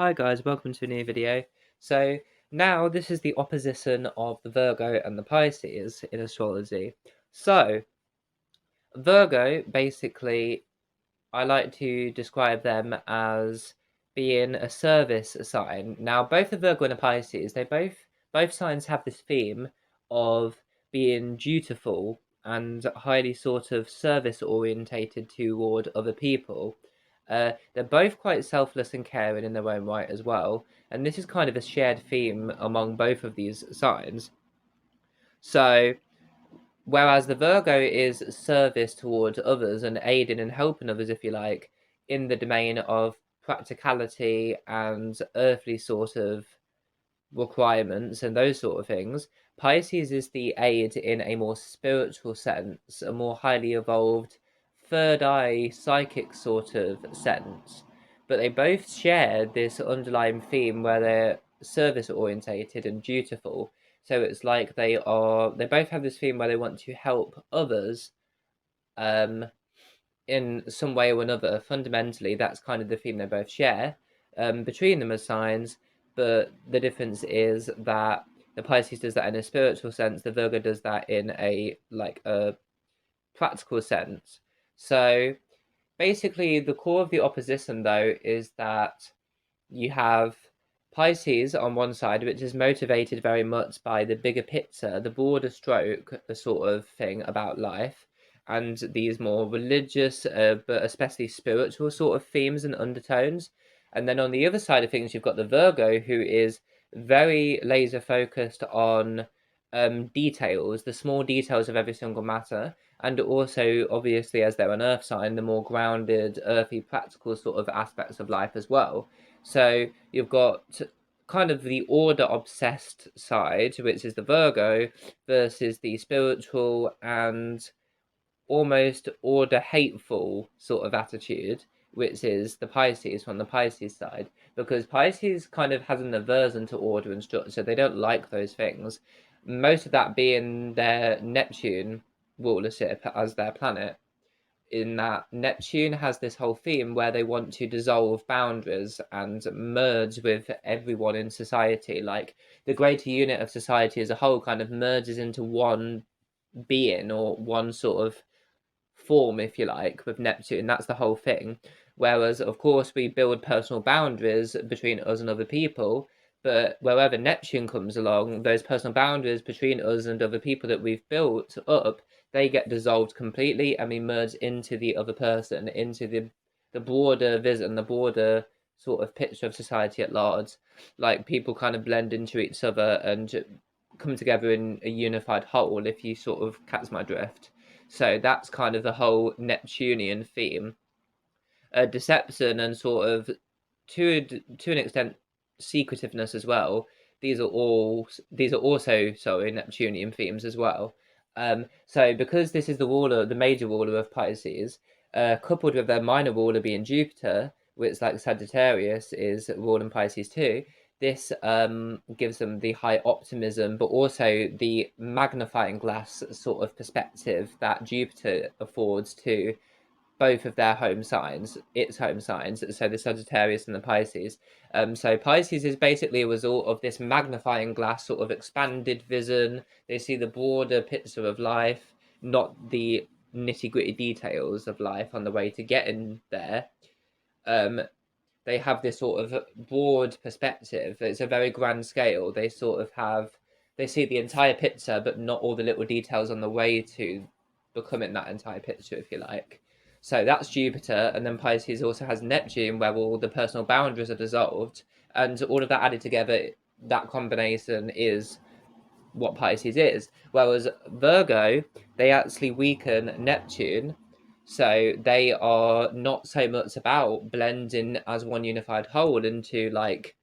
Hi guys, welcome to a new video. So now this is the opposition of the Virgo and the Pisces in astrology. So Virgo, basically, I like to describe them as being a service sign. Now both the Virgo and the Pisces, both signs have this theme of being dutiful and highly sort of service orientated toward other people. They're both quite selfless and caring in their own right as well, and this is kind of a shared theme among both of these signs. So, whereas the Virgo is service towards others and aiding and helping others, if you like, in the domain of practicality and earthly sort of requirements and those sort of things, Pisces is the aid in a more spiritual sense, a more highly evolved third eye psychic sort of sense. But they both share this underlying theme where they're service orientated and dutiful. So it's like they both have this theme where they want to help others um in some way or another. Fundamentally, that's kind of the theme they both share between them as signs, but the difference is that the Pisces does that in a spiritual sense, the Virgo does that in a practical sense. So basically, the core of the opposition, though, is that you have Pisces on one side, which is motivated very much by the bigger picture, the broader stroke, the sort of thing about life, and these more religious, but especially spiritual sort of themes and undertones. And then on the other side of things, you've got the Virgo, who is very laser focused on details, the small details of every single matter, and also, obviously, as they're an earth sign, the more grounded, earthy, practical sort of aspects of life as well. So you've got kind of the order obsessed side, which is the Virgo, versus the spiritual and almost order hateful sort of attitude, which is the Pisces from the Pisces side. Because Pisces kind of has an aversion to order and structure, they don't like those things. Most of that being their Neptune rulership as their planet, in that Neptune has this whole theme where they want to dissolve boundaries and merge with everyone in society. Like the greater unit of society as a whole kind of merges into one being or one sort of form, if you like, with Neptune. That's the whole thing. Whereas, of course, we build personal boundaries between us and other people, but wherever Neptune comes along, those personal boundaries between us and other people that we've built up, they get dissolved completely and we merge into the other person, into the broader vision, the broader sort of picture of society at large. Like people kind of blend into each other and come together in a unified whole, if you sort of catch my drift. So that's kind of the whole Neptunian theme. Deception and sort of to an extent secretiveness as well. These are also Neptunian themes as well. So because this is the major ruler of Pisces, coupled with their minor ruler being Jupiter, which like Sagittarius is ruling Pisces too, this gives them the high optimism, but also the magnifying glass sort of perspective that Jupiter affords to both of their home signs, its home signs, so the Sagittarius and the Pisces. So Pisces is basically a result of this magnifying glass sort of expanded vision. They see the broader picture of life, not the nitty gritty details of life on the way to getting there. Um, they have this sort of broad perspective. It's a very grand scale. They see the entire picture, but not all the little details on the way to becoming that entire picture, if you like. So that's Jupiter, and then Pisces also has Neptune, where all the personal boundaries are dissolved, and all of that added together, that combination is what Pisces is. Whereas Virgo, they actually weaken Neptune, so they are not so much about blending as one unified whole into like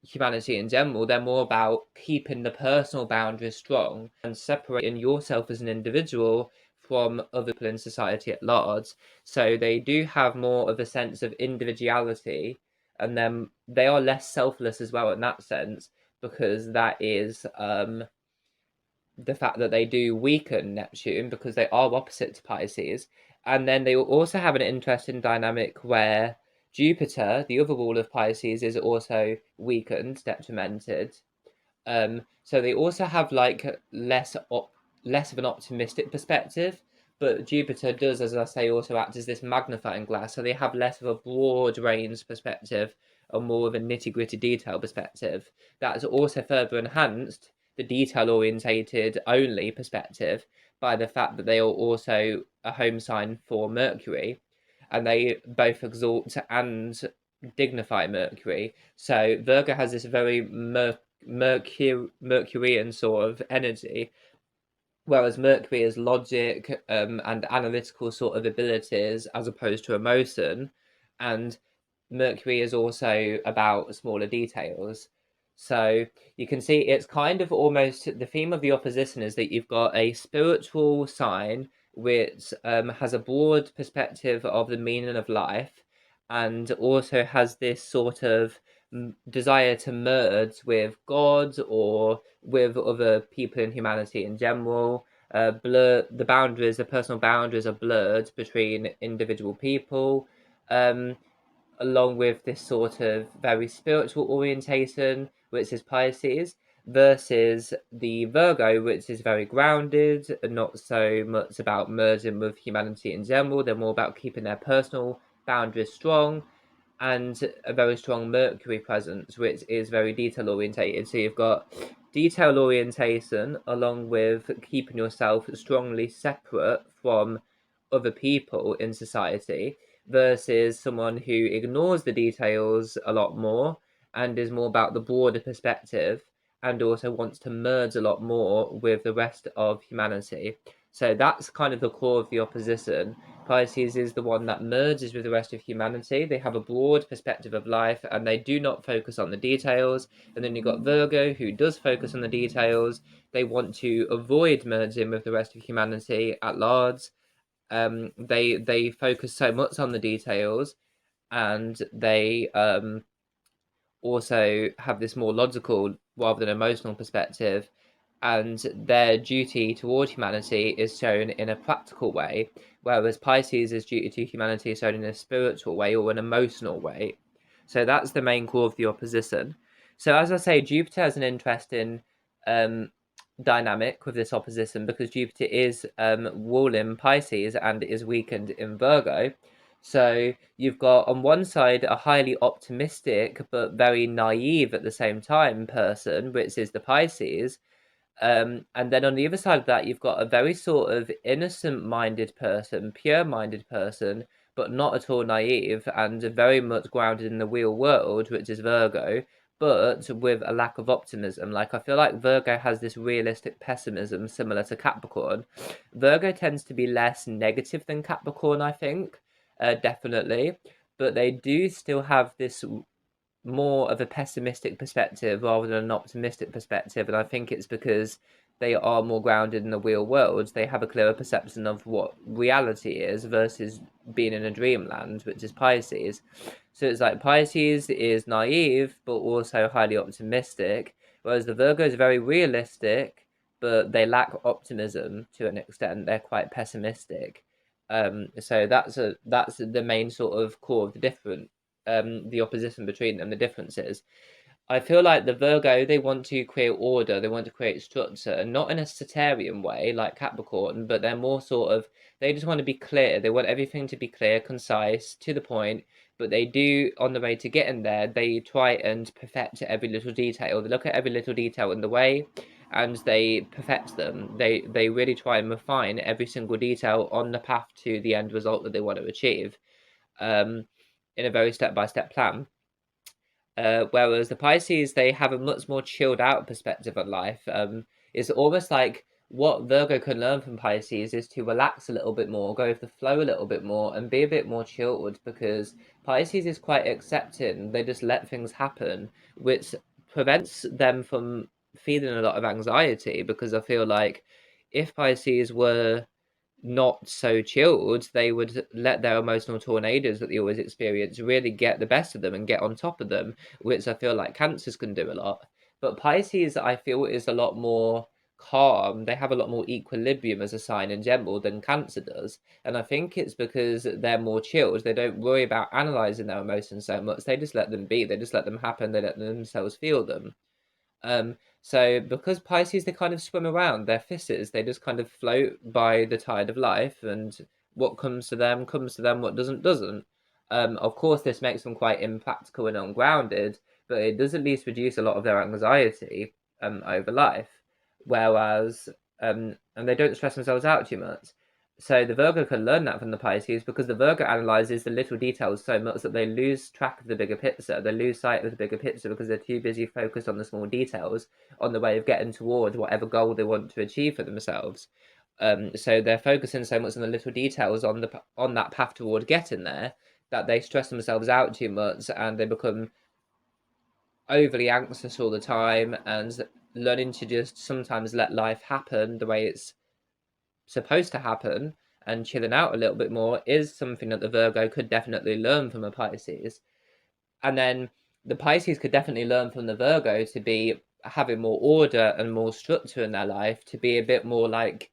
humanity in general. They're more about keeping the personal boundaries strong and separating yourself as an individual from other people in society at large. So they do have more of a sense of individuality, and then they are less selfless as well in that sense, because that is the fact that they do weaken Neptune because they are opposite to Pisces. And then they will also have an interesting dynamic where Jupiter, the other rule of Pisces, is also weakened, detrimented. So they also have like less of an optimistic perspective, but Jupiter does, as I say, also act as this magnifying glass. So they have less of a broad range perspective and more of a nitty gritty detail perspective. That is also further enhanced the detail orientated only perspective by the fact that they are also a home sign for Mercury, and they both exalt and dignify Mercury. So Virgo has this very Mercurian sort of energy, whereas Mercury is logic and analytical sort of abilities as opposed to emotion, and Mercury is also about smaller details. So you can see it's kind of almost the theme of the opposition is that you've got a spiritual sign which has a broad perspective of the meaning of life, and also has this sort of desire to merge with God or with other people in humanity in general. Blur the boundaries, the personal boundaries are blurred between individual people. Um, Along with this sort of very spiritual orientation, which is Pisces, versus the Virgo, which is very grounded and not so much about merging with humanity in general. They're more about keeping their personal boundaries strong, and a very strong Mercury presence, which is very detail orientated. So you've got detail orientation along with keeping yourself strongly separate from other people in society, versus someone who ignores the details a lot more and is more about the broader perspective and also wants to merge a lot more with the rest of humanity. So that's kind of the core of the opposition. Pisces is the one that merges with the rest of humanity. They have a broad perspective of life and they do not focus on the details. And then you've got Virgo, who does focus on the details. They want to avoid merging with the rest of humanity at large. They focus so much on the details, and they also have this more logical rather than emotional perspective, and their duty toward humanity is shown in a practical way, whereas Pisces' duty to humanity is shown in a spiritual way or an emotional way. So that's the main core of the opposition. So as I say, Jupiter has an interesting um, dynamic with this opposition because Jupiter is ruling Pisces and is weakened in Virgo. So you've got on one side a highly optimistic but very naive at the same time person, which is the Pisces, and then on the other side of that, you've got a very sort of innocent-minded person, pure-minded person, but not at all naive and very much grounded in the real world, which is Virgo, but with a lack of optimism. Like, I feel like Virgo has this realistic pessimism similar to Capricorn. Virgo tends to be less negative than Capricorn, I think, definitely, but they do still have this more of a pessimistic perspective rather than an optimistic perspective, and I think it's because they are more grounded in the real world. They have a clearer perception of what reality is versus being in a dreamland, which is Pisces. So it's like Pisces is naive but also highly optimistic, whereas the Virgo is very realistic, but they lack optimism to an extent. They're quite pessimistic. So that's the main sort of core of the opposition between them, the differences. I feel like the Virgo, they want to create order, they want to create structure, not in a Saturnian way like Capricorn, but they're more sort of, they just want to be clear. They want everything to be clear, concise, to the point, but they do, on the way to getting there, they try and perfect every little detail. They look at every little detail in the way and they perfect them. They really try and refine every single detail on the path to the end result that they want to achieve. Um, in a very step-by-step plan. Whereas the Pisces, they have a much more chilled out perspective on life. It's almost like what Virgo can learn from Pisces is to relax a little bit more, go with the flow a little bit more, and be a bit more chilled because Pisces is quite accepting. They just let things happen, which prevents them from feeling a lot of anxiety because I feel like if Pisces were not so chilled, they would let their emotional tornadoes that they always experience really get the best of them and get on top of them, which I feel like Cancers can do a lot. But Pisces, I feel, is a lot more calm. They have a lot more equilibrium as a sign in general than Cancer does. And I think it's because they're more chilled. They don't worry about analysing their emotions so much. They just let them be. They just let them happen. They let themselves feel them. So because Pisces, they kind of swim around, they're fishes, they just kind of float by the tide of life, and what comes to them, what doesn't. Of course, this makes them quite impractical and ungrounded, but it does at least reduce a lot of their anxiety over life, whereas, and they don't stress themselves out too much. So the Virgo can learn that from the Pisces because the Virgo analyzes the little details so much that they lose track of the bigger picture. They lose sight of the bigger picture because they're too busy focused on the small details on the way of getting toward whatever goal they want to achieve for themselves. So they're focusing so much on the little details on that path toward getting there that they stress themselves out too much and they become overly anxious all the time, and learning to just sometimes let life happen the way it's supposed to happen and chilling out a little bit more is something that the Virgo could definitely learn from a Pisces. And then the Pisces could definitely learn from the Virgo to be having more order and more structure in their life, to be a bit more like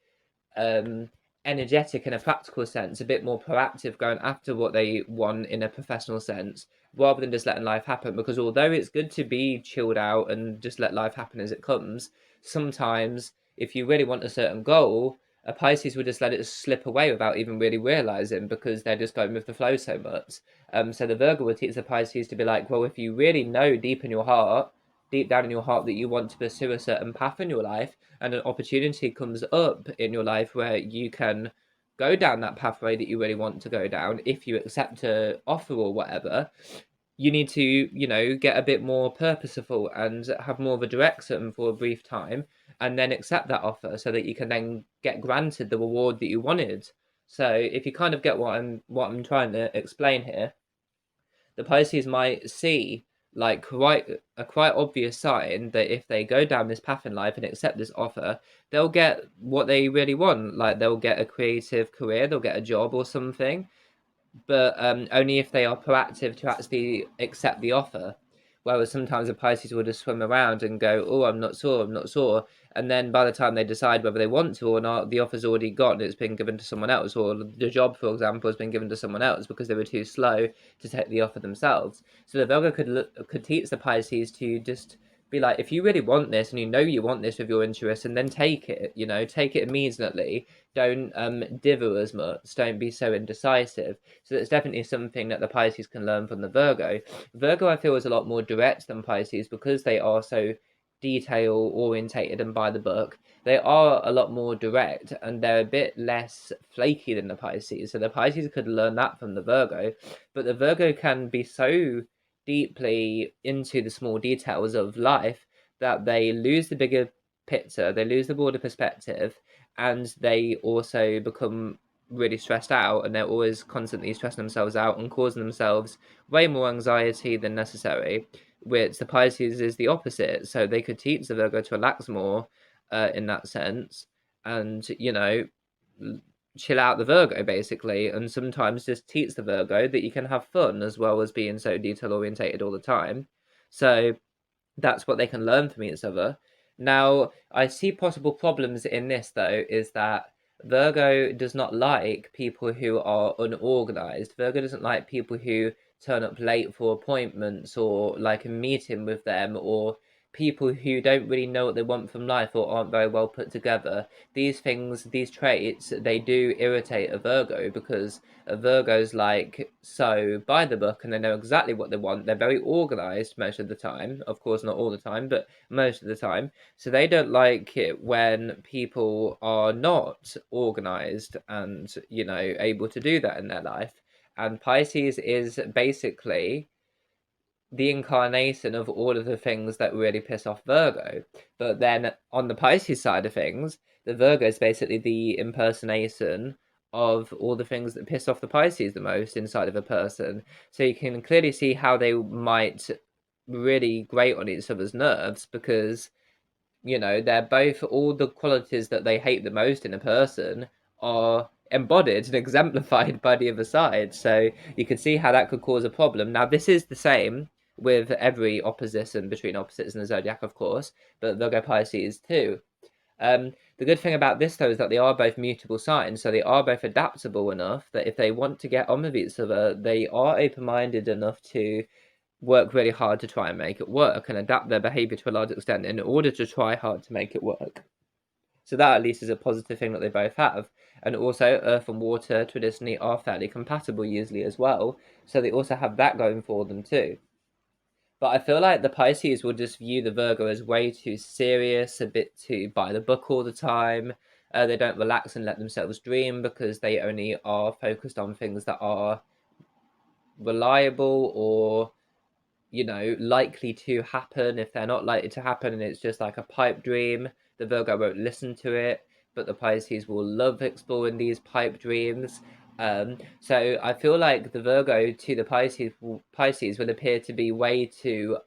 energetic in a practical sense, a bit more proactive, going after what they want in a professional sense, rather than just letting life happen. Because although it's good to be chilled out and just let life happen as it comes, sometimes if you really want a certain goal, a Pisces would just let it slip away without even really realizing, because they're just going with the flow so much. So the Virgo would teach the Pisces to be like, well, if you really know deep down in your heart, that you want to pursue a certain path in your life, and an opportunity comes up in your life where you can go down that pathway that you really want to go down, if you accept an offer or whatever, you need to, get a bit more purposeful and have more of a direction for a brief time, and then accept that offer so that you can then get granted the reward that you wanted. So if you kind of get what I'm trying to explain here, the Pisces might see like quite obvious sign that if they go down this path in life and accept this offer, they'll get what they really want. Like they'll get a creative career, they'll get a job or something, but only if they are proactive to actually accept the offer. Whereas sometimes the Pisces will just swim around and go, oh, I'm not sure. And then by the time they decide whether they want to or not, the offer's already gone. It's been given to someone else, or the job, for example, has been given to someone else because they were too slow to take the offer themselves. So the Virgo could teach the Pisces to just be like, if you really want this and you know you want this with your interest, and then take it, take it immediately. Don't dither as much. Don't be so indecisive. So that's definitely something that the Pisces can learn from the Virgo. Virgo, I feel, is a lot more direct than Pisces because they are so detail orientated and by the book. They are a lot more direct and they're a bit less flaky than the Pisces. So the Pisces could learn that from the Virgo, but the Virgo can be so deeply into the small details of life that they lose the bigger picture, they lose the broader perspective, and they also become really stressed out, and they're always constantly stressing themselves out and causing themselves way more anxiety than necessary, which the Pisces is the opposite. So they could teach the Virgo to relax more in that sense, and chill out the Virgo basically, and sometimes just teach the Virgo that you can have fun as well as being so detail orientated all the time. So that's what they can learn from each other. Now, I see possible problems in this though, is that Virgo does not like people who are unorganized. Virgo doesn't like people who turn up late for appointments, or like a meeting with them, or people who don't really know what they want from life or aren't very well put together. These things, these traits, they do irritate a Virgo, because a Virgo's like so by the book and they know exactly what they want. They're very organized most of the time. Of course, not all the time, but most of the time. So they don't like it when people are not organized and, able to do that in their life. And Pisces is basically the incarnation of all of the things that really piss off Virgo. But then on the Pisces side of things, the Virgo is basically the impersonation of all the things that piss off the Pisces the most inside of a person. So you can clearly see how they might really grate on each other's nerves, because they're both, all the qualities that they hate the most in a person are embodied and exemplified by the other side. So you can see how that could cause a problem. Now, this is the same with every opposition between opposites in the zodiac, of course, but Virgo Pisces too. The good thing about this, though, is that they are both mutable signs, so they are both adaptable enough that if they want to get on with each other, they are open-minded enough to work really hard to try and make it work and adapt their behavior to a large extent in order to try hard to make it work. So that at least is a positive thing that they both have. And also, earth and water traditionally are fairly compatible usually as well, so they also have that going for them too. But I feel like the Pisces will just view the Virgo as way too serious, a bit too by the book all the time. They don't relax and let themselves dream because they only are focused on things that are reliable or, you know, likely to happen. If they're not likely to happen and it's just like a pipe dream, the Virgo won't listen to it, but the Pisces will love exploring these pipe dreams. So I feel like the Virgo to the Pisces will appear to be way too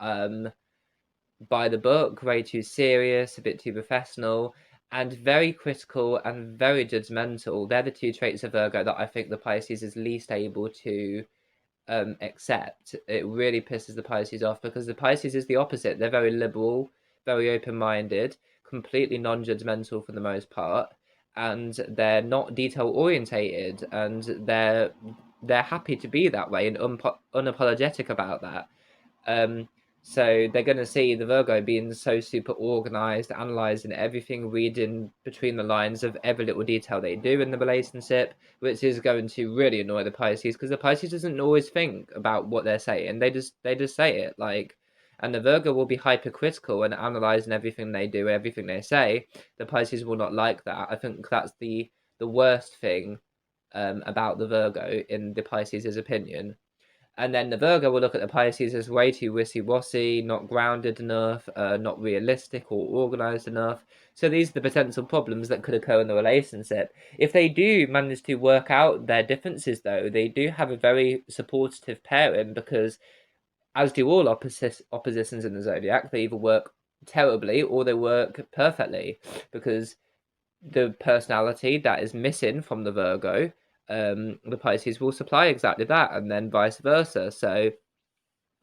by the book, way too serious, a bit too professional, and very critical and very judgmental. They're the two traits of Virgo that I think the Pisces is least able to accept. It really pisses the Pisces off because the Pisces is the opposite. They're very liberal, very open-minded, completely non-judgmental for the most part, and they're not detail-orientated, and they're happy to be that way and unapologetic about that. So they're going to see the Virgo being so super organized, analyzing everything, reading between the lines of every little detail they do in the relationship, which is going to really annoy the Pisces because the Pisces doesn't always think about what they're saying. They just say it like, and the Virgo will be hypercritical and analyzing everything they do, everything they say. The Pisces will not like that. I think that's the worst thing about the Virgo in the Pisces' opinion. And then the Virgo will look at the Pisces as way too wishy-washy, not grounded enough, not realistic or organized enough. So these are the potential problems that could occur in the relationship. If they do manage to work out their differences, though, they do have a very supportive pairing because, as do all oppositions in the zodiac, they either work terribly or they work perfectly because the personality that is missing from the Virgo, the Pisces will supply exactly that, and then vice versa. So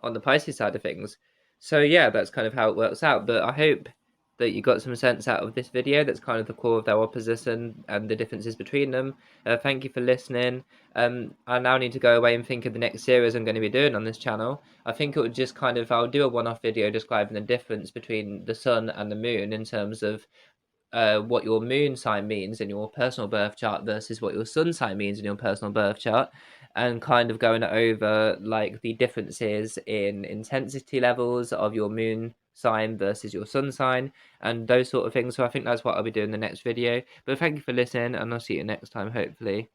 on the Pisces side of things. So yeah, that's kind of how it works out. But I hope that you got some sense out of this video. That's kind of the core of their opposition and the differences between them. Thank you for listening. I now need to go away and think of the next series I'm going to be doing on this channel. I think it would just kind of, I'll do a one-off video describing the difference between the sun and the moon in terms of what your moon sign means in your personal birth chart versus what your sun sign means in your personal birth chart, and kind of going over like the differences in intensity levels of your moon sign versus your sun sign and those sort of things. So I think that's what I'll be doing in the next video. But thank you for listening, and I'll see you next time, hopefully.